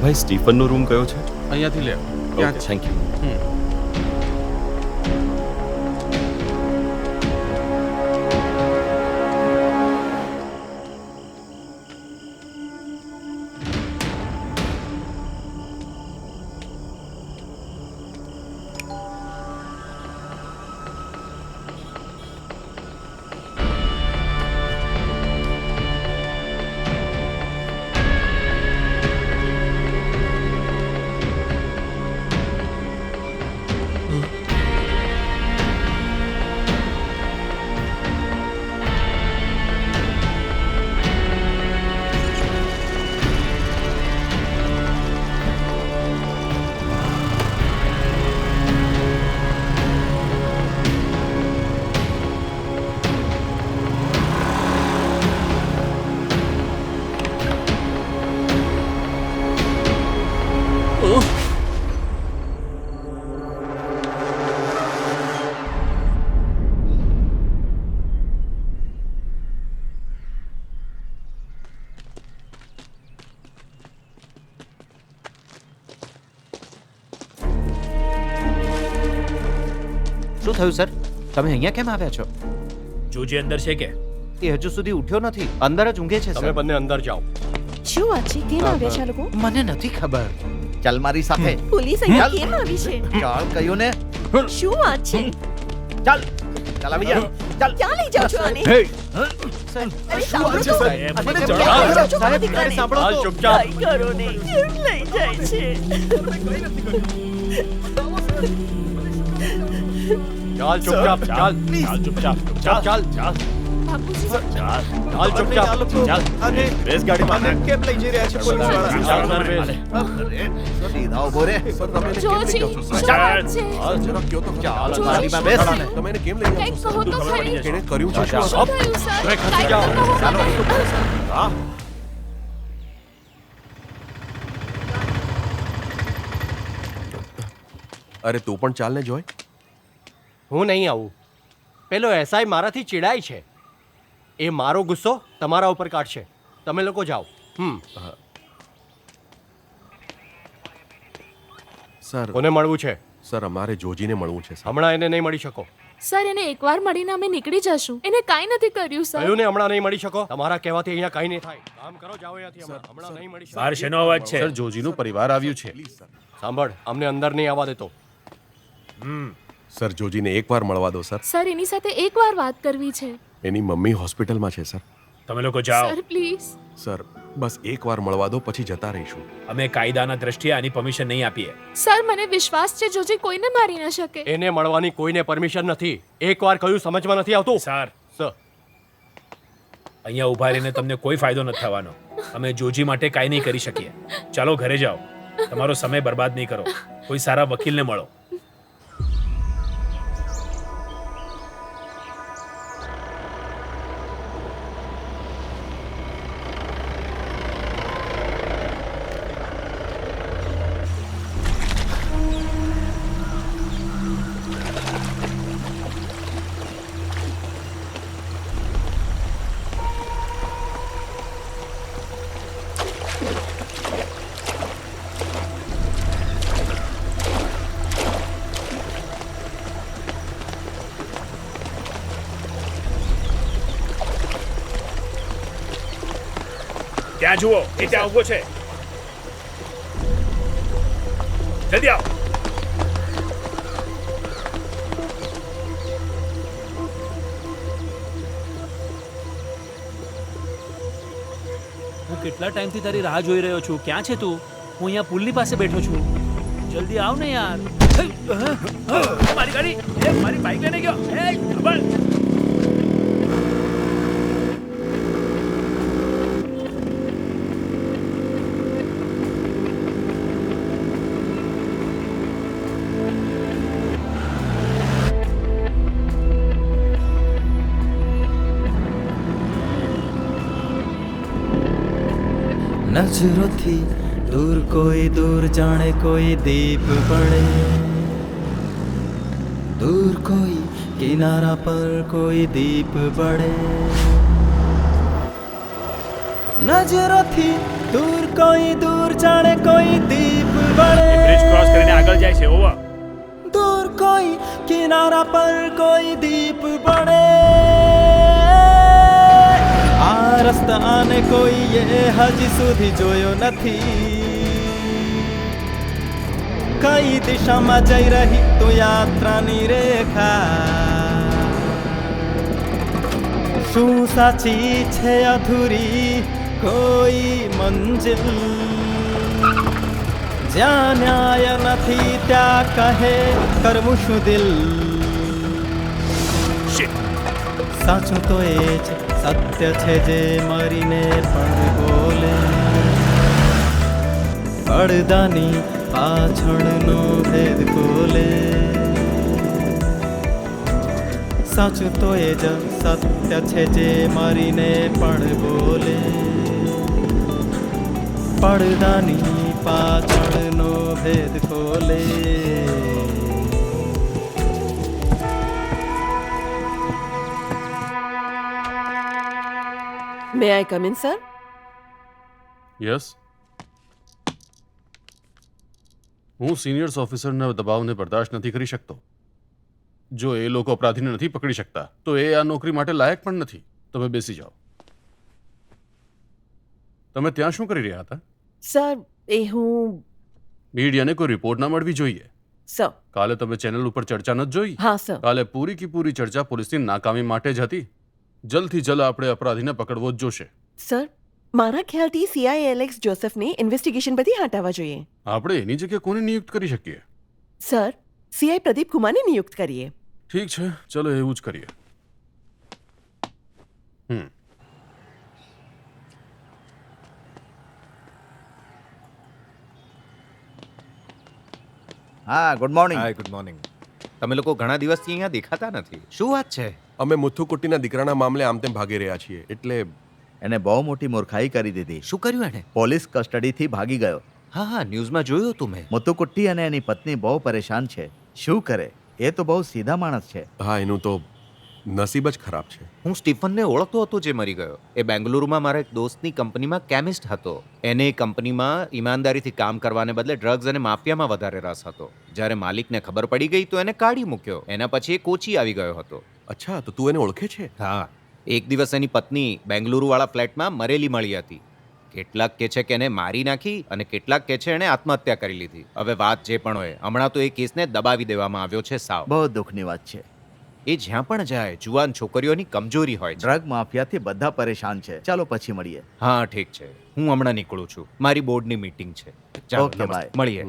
ભાઈ સ્ટીફનનો રૂમ કયો છે? અહીંયાથી લે. Okay, thank you. શું થયું સર? તમે અહીંયા કેમ આવ્યા છો? જોજી અંદર છે કે? એ હજુ સુધી ઉઠ્યો નથી, અંદર જ ઊંઘે છે તમે સર. બંને અંદર જાઓ. શું વાત છે? કેમ આવ્યા છે આ લોકો? મને નથી ખબર. ચાલ મારી સાથે. પોલીસ અહીંયા કેમ આવી છે? ચાલ કહ્યું ને. શું વાત છે? ચાલ ચાલ આવી જા. ચાલ. ક્યાં લઈ જાઓ છો આને? હે અરે શું વાત છે સાંભળો તો. સાહેબ? મને મને ક્યાં લઈ જાઓ છો મારા દીકરાને? હાલ ચૂપચાપ. કાંઈ કરો નહીં. કેમ લઈ જાય છે? ચાલ ચૂપચાપ. ચાલ ચૂપચાપ ચાલ. બાપુજી, ચાલ ચૂપચાપ. ચાલ. અને બેસ ગાડીમાં. કેમ લઈ જઈ રહ્યા છે પોલીસવાળા? ચાલ અંદર બેસ. સીધા ઉભો રે. જોજી, શું વાત છે? ચાલ જોજી, ગાડીમાં બેસ. તમે એને કેમ લઈ કંઈક કહો તો ખરી. એને કર્યું છે શું? શું થયું, સર? કાંઈક તો કહો. હા. અરે તું પણ ચાલ ને જોય. હું નહીં આવું. પેલો એસઆઈ મારાથી ચીડાય છે. એ મારો ગુસ્સો તમારા ઉપર કાઢશે. તમે લોકો જાઓ. સર કોને મળવું છે? સર અમારે જોજીને મળવું છે સર. હમણાં એને નહીં મળી શકો. સર એને એકવાર મળીને અમે નીકળી જશું. એને કાંઈ નથી કર્યું સર. કહ્યું ને હમણાં નહીં મળી શકો. તમારા કહેવાથી અહીંયા કાંઈ નહીં થાય. કામ કરો, જાઓ અહીંયાથી. હમણાં નહીં મળી શકો. બહાર શેનો અવાજ છે? જોજીનું પરિવાર આવ્યું છે. સાંભળ, અમને અંદર નહીં આવવા દેતો. સર જોજીને એકવાર મળવા દો સર. સર એની સાથે એકવાર વાત કરવી છે. એની મમ્મી હોસ્પિટલમાં છે સર. તમે લોકો જાઓ. Sir please. સર બસ એકવાર મળવા દો પછી જતા રહીશું. અમે કાયદાના દ્રષ્ટિએ આની પરમિશન નહીં આપીએ. સર મને વિશ્વાસ છે જોજી કોઈને મારી ન શકે. એને મળવાની કોઈને પરમિશન નથી. એકવાર કહ્યું સમજમાં નથી આવતું. સર સર, અહીંયા ઊભા રહીને તમને કોઈ ફાયદો નથી થવાનો. અમે જોજી માટે કાંઈ નહીં કરી શકીએ. ચાલો ઘરે જાઓ. તમારો સમય બરબાદ નહીં કરો. કોઈ સારા વકીલને મળો. ત્યાં જુઓ, એ ત્યાં ઊભો છે. જલ્દી આવો. હું કેટલા ટાઈમથી તારી રાહ જોઈ રહ્યો છું. ક્યાં છે તું? હું અહીંયા પુલની પાસે બેઠો છું. જલ્દી આવ ને યાર. મારી ગાડી, મારી બાઈક લઈને ગયો. ખબર નજરોથી દૂર કોઈ દૂર જાણે કોઈ દીપ પડે, દૂર કોઈ કિનારા પર કોઈ દીપ પડે. નજરોથી દૂર કોઈ દૂર જાણે કોઈ बड़े એ બ્રિજ ક્રોસ કરીને આગળ જાય છે ઓવર दूर कोई किनारा पर कोई दीप बड़े आ रस्ताने कोई ये हजी સુધી જોયો નથી કઈ દિશામાં જઈ રહી તો યાત્રાની રેખા શું સાચી છે અધૂરી કોઈ મંજિલ જ્યાં ન્યાય નથી ત્યાં કહે કરવું શું દિલ સાચું તો એ જ સત્ય છે જે મરીને પણ બોલે પડદાની પાછળનો ભેદ ખોલે સાચું તો એ જ સત્ય છે જે મરીને પણ બોલે પડદાની પાછળનો ભેદ ખોલે મે આઈ કમ ઇન સર? યસ હું સિનિયર્સ ઓફિસરના દબાવને બરદાશ્ત નથી કરી શકતો જો એ લોકો અપરાધીને નથી પકડી શકતા તો એ આ નોકરી માટે લાયક પણ નથી તમે બેસી જાઓ તમે ત્યાં શું કરી રહ્યા હતા સર એ હું મીડિયાને કોઈ રિપોર્ટ ના મળવી જોઈએ સર કાલે તમે ચેનલ ઉપર ચર્ચા નથી જોઈ હા સર કાલે પૂરી કી પૂરી ચર્ચા પોલીસની નાકામી માટે જ હતી જલ્દથી જલ્દ આપણે અપરાધીને પકડવો જ જોશે સર મારા ખ્યાલથી સીઆઈ એલેક્સ જોસેફને ઇન્વેસ્ટિગેશન પરથી હટાવવા જોઈએ આપણે એની જગ્યાએ કોને નિયુક્ત કરી શકીએ સર સીઆઈ પ્રદીપ કુમારને નિયુક્ત કરીએ ઠીક છે ચલો એવું જ કરીએ હા good morning hi good morning તમે લોકો ઘણા દિવસથી અહીંયા દેખાતા નથી શું વાત છે અમે મુથુકુટ્ટીના દીકરાના મામલે આમ તેમ ભાગી રહ્યા છીએ એટલે એને બહુ મોટી મૂર્ખાઈ કરી દીધી. શું કર્યું એણે પોલીસ કસ્ટડીથી ભાગી ગયો. હા હા ન્યૂઝમાં જોયું હતું મેં મુત્તુકુટ્ટી અને એની પત્ની બહુ પરેશાન છે. શું કરે? એ તો બહુ સીધા માણસ છે. હા એનું તો નસીબ જ ખરાબ છે. હું સ્ટીફનને ઓળખતો હતો જે મરી ગયો. એ બેંગલુરુમાં મારા એક દોસ્તની કંપનીમાં કેમિસ્ટ હતો. એને એ કંપનીમાં ઈમાનદારીથી કામ કરવાને બદલે ડ્રગ્સ અને માફિયામાં વધારે રસ હતો. જ્યારે માલિકને ખબર પડી ગઈ તો એને કાઢી મૂક્યો. એના પછી એ કોચી આવી ગયો હતો. અચ્છા તો તું એને ઓળખે છે? હા, એક દિવસ એની પત્ની બેંગલુરુવાળા ફ્લેટમાં મરેલી મળી હતી. કેટલાક કહે છે કે એને મારી નાખી અને કેટલાક કહે છે એણે આત્મહત્યા કરી લીધી. હવે વાત જે પણ હોય, હમણાં તો એ કેસને દબાવી દેવામાં આવ્યો છે સાવ. બહુ દુઃખની વાત છે. એ જ્યાં પણ જાય જુવાન છોકરીઓની કમજોરી હોય છે. ડ્રગ માફિયાથી બધા પરેશાન છે. ચાલો પછી મળીએ. હા ઠીક છે, હું હમણાં નીકળું છું. મારી બોર્ડની મીટિંગ છે. ચાલો ઓકે, બાય. મળીએ.